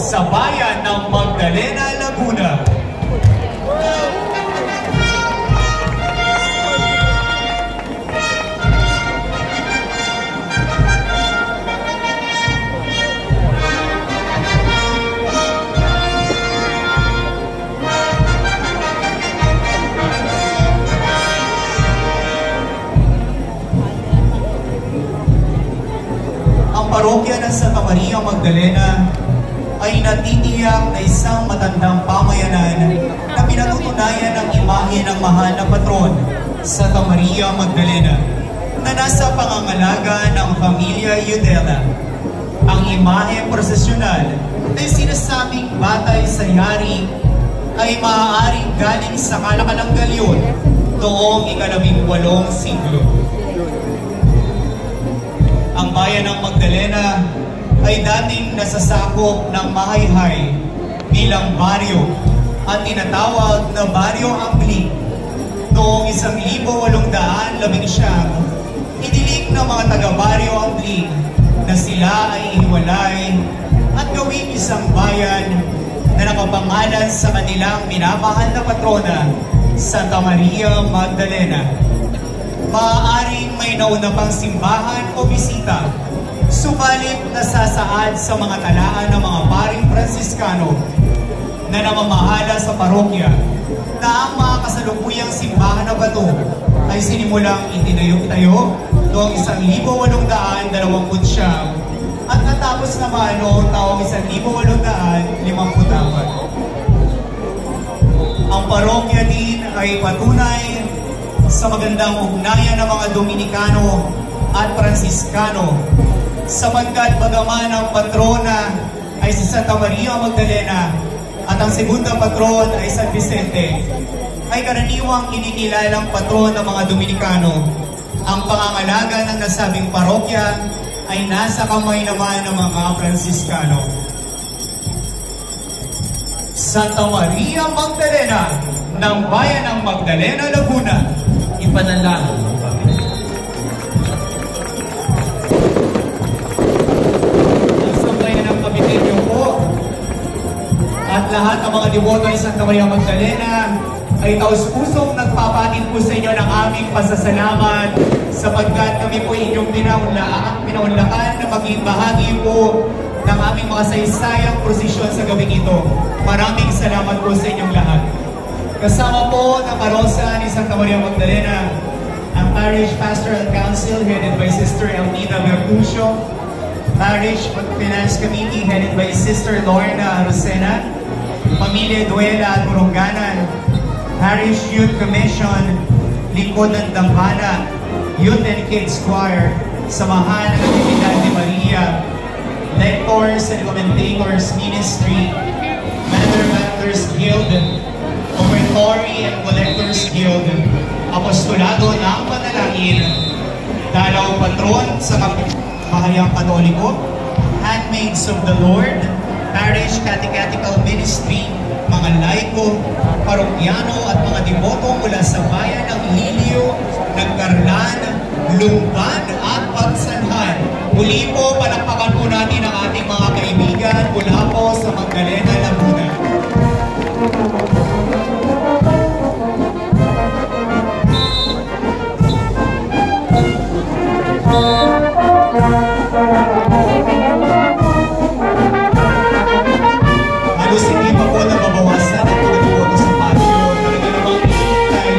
sa bayan ng Magdalena, Laguna. Parokya ng Santa Maria Magdalena ay natitiyak na isang matandang pamayanan na pinatutunayan ng imahe ng mahal na patron, Santa Maria Magdalena, na nasa pangangalaga ng pamilya Yudela. Ang imahe prosesyonal na sinasabing batay sa yari ay maaaring galing sa kalakalang galyon noong ika-18 siglo. Ang bayan ng Magdalena ay dating nasasakop ng Mahayhay bilang baryo at tinatawag na Baryo Ambli. Noong 1819, idilig ng mga taga-Baryo Ambli na sila ay ihiwalay at gawing isang bayan na nakapangalan sa kanilang minamahal na patrona, Santa Maria Magdalena. Maaaring may nauna pang simbahan o bisita, subalit nasasaad sa mga talaan ng mga paring Fransiskano na namamahala sa parokya na ang mga kasalukuyang simbahan na bato ay sinimulang itinayo-tayo noong 1829 at natapos naman noong taong 1854. Ang parokya din ay patunay sa magandang ugnayan ng mga Dominikano at Fransiskano, sapagkat bagaman ang patrona ay si Santa Maria Magdalena at ang segundang patron ay San Vicente, ay karaniwang kinikilalang patron ng mga Dominikano. Ang pangangalaga ng nasabing parokya ay nasa kamay naman ng mga Fransiskano. Santa Maria Magdalena ng bayan ng Magdalena, Laguna, ipanalangin mo kami. Ang sambayan ng kapitilyo po at lahat ng mga deboto ni Santa Maria Magdalena ay taus-pusong nagpapatin po sa inyo ng aming pasasalamat sapagkat kami po inyong pinaunlakan na maging bahagi po ng aming mga saysayang prosesyon sa gabing ito. Maraming salamat po sa inyong lahat. Kasama po ng parosa ni Santa Maria Magdalena, ang Parish Pastoral Council headed by Sister Elnita Bertuccio, Parish Finance Committee headed by Sister Lorna Rosena, Pamilya Duela at Murunganan, Parish Youth Commission, Lingkod ng Dambana, Youth and Kids Choir, Samahan ng Natividad ni Maria, Lectors and Commentators Ministry, Mentors Guild, Oratory and Collectors Guild, Apostolado ng Panalangin, Dalaw Patron sa Mahayang Katoliko, Handmaids of the Lord, Parish Catechetical Ministry, mga laiko, parokyano at mga deboto mula sa bayan ng Hilio, Nagkarlan, Lumban at Pagsanhan. Muli po, palakpakan po natin ang ating mga kaibigan mula po sa Magdalena, Laguna. Halos hindi pa po nababawasan ang mga deboto sa patio. Talaga namang iintay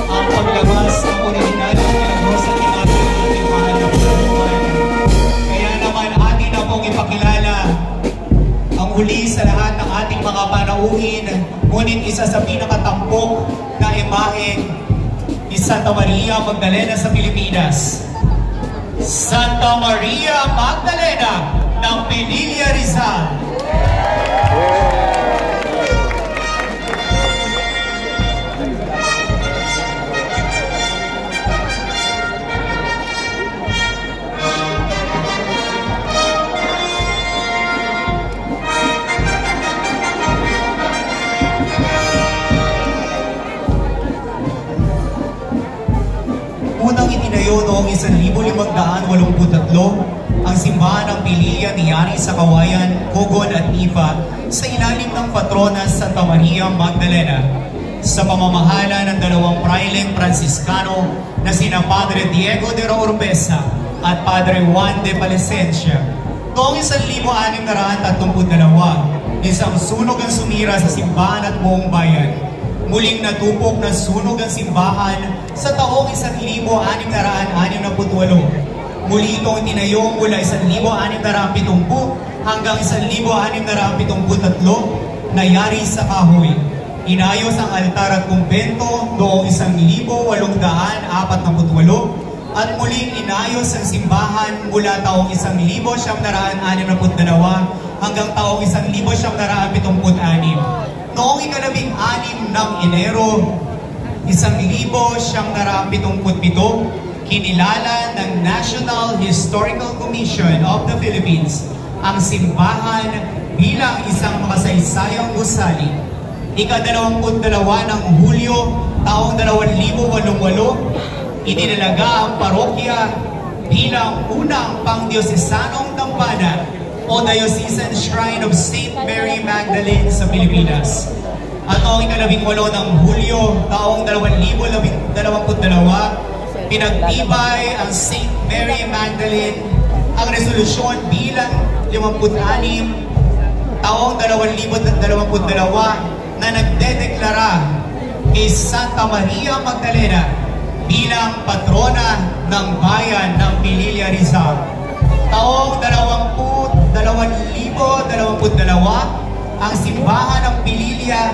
ang paglabas ng original ng Milagrosa at ating mahal na pagkakuman. Kaya naman atin na pong ipakilala ang huli sa lahat ng ating mga panauhin, ngunit isa sa pinakatampok na imahe ni Santa Maria Magdalena sa Pilipinas. Santa Maria Magdalena ng Pinilla, Rizal. Unang itinayo noong 1583 ang simbahan ng Pililya ni Yari sa Kawayan, Cogon at Ipa sa ilalim ng patronas Santa Maria Magdalena sa pamamahala ng dalawang praileng Franciscano na sina Padre Diego de Oropesa at Padre Juan de Palesencia. Noong 1632, isang sunog ang sumira sa simbahan at buong bayan. Muling natupok ng sunog ang simbahan sa taong 1668. Muli itong tinayo mula 1670 hanggang 1673 na yari sa kahoy. Inayos ang altar at kumbento noong 1848 at muling inayos ang simbahan mula taong 1962 hanggang taong 1976. Noong ika-16 ng Enero, 1977, kinilala ng National Historical Commission of the Philippines ang simbahan bilang isang makasaysayang gusali. Ika-22 ng Hulyo, taong 2008, itinalaga ang parokya bilang unang pangdiosesanong dambana o Diocesan Shrine of St. Mary Magdalene sa Pilipinas. At noong ika-18 ng Hulyo, taong 2022, pinagtibay ang St. Mary Magdalene ang resolusyon bilang 56 taong 2022 na nagdedeklara kay Santa Maria Magdalena bilang patrona ng bayan ng Pililya, Rizal. Taong 2022, ang simbahan ng Pililya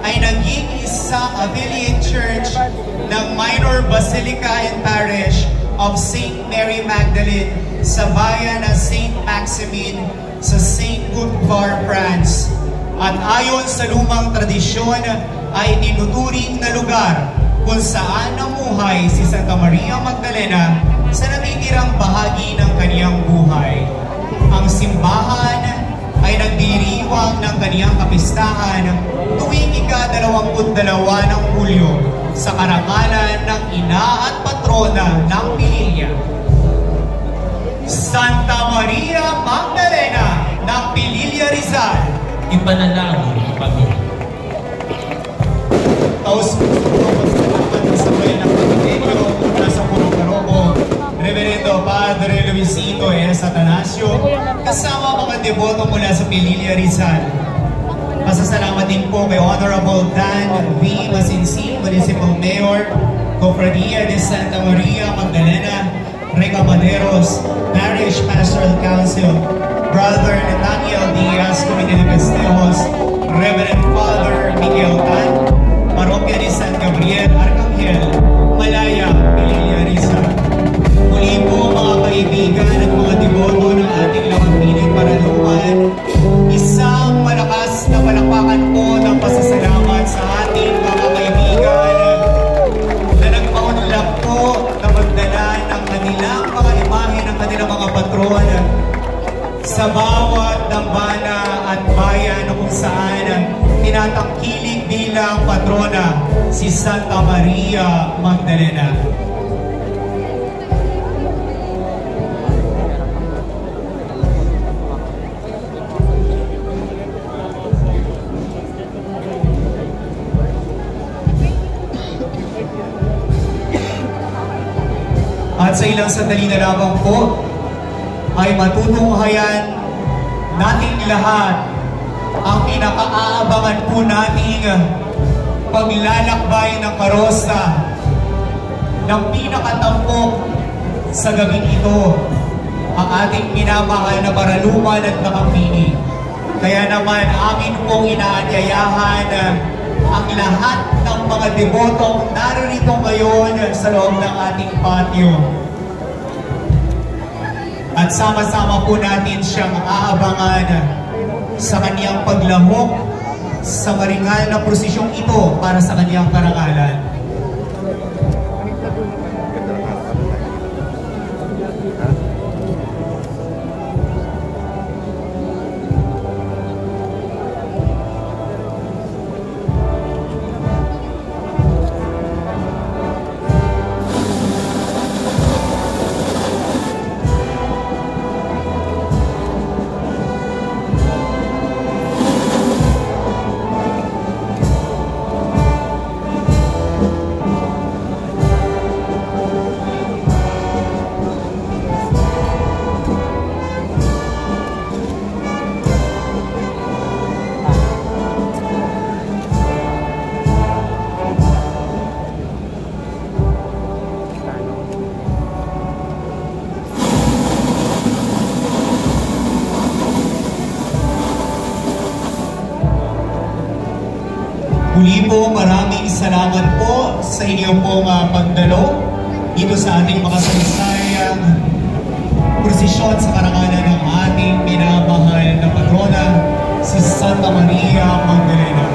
ay naging isang affiliate church ng Minor Basilica and Parish of St. Mary Magdalene sa bayan ng St. Maximin sa St. Goudvar, France. At ayon sa lumang tradisyon ay tinuturing na lugar kung saan namuhay si Santa Maria Magdalena sa natitirang bahagi ng kaniyang buhay. Ang simbahan ay nagdiriwang ng kaniyang kapistahan tuwing ika-22 ng Hulyo sa karangalan ng ina at patrona ng Pililya. Santa Maria Magdalena ng Pililya, Rizal, Ipanalangin ang pamilya. taos-puso ng sabay ng Pagkitenyo mula sa Purong Karobo, Reverendo Padre Luisito S. Atanasio, kasama mga deboto mula sa Pililya, Rizal. Pasasalamat din po kay Honorable Dan V. Masinsin, Municipal Mayor, Cofradia de Santa Maria Magdalena, Recabaderos, Parish Pastoral Council, Brother Nathaniel Diaz, Community de Castellos, Reverend Father Miguel Tan, Parokya de San Gabriel, Arcangel, Malaya, Pililya, Rizal. Muli po mga kaibigan at mga deboto ng ating Lakampiling Paraluman, isang malakas na palakpakan po ng pasasalamat sa ating mga kaibigan na nagpaunlak po na magdala ng kanilang mga imahe ng kanilang mga patron sa bawat dambana at bayan kung saan tinatangkilik bilang patrona si Santa Maria Magdalena. At sa ilang sandali na lamang po, ay matutunghayan nating lahat ang pinaka-aabangan po nating paglalakbay ng karosa ng pinakatampok sa gabing ito, ang ating minamahal na Baraluman at Lakampini. Kaya naman amin pong inaanyayahan ang lahat ng mga debotong narito ngayon sa loob ng ating patio. At sama-sama po natin siyang aabangan sa kaniyang paglahok sa maringal na prosisyong ito para sa kaniyang karangalan. Muli po, maraming salamat po sa inyong pong pagdalo dito sa ating makasaysayang prosesyon sa karangalan ng ating minamahal na patrona, si Santa Maria Magdalena.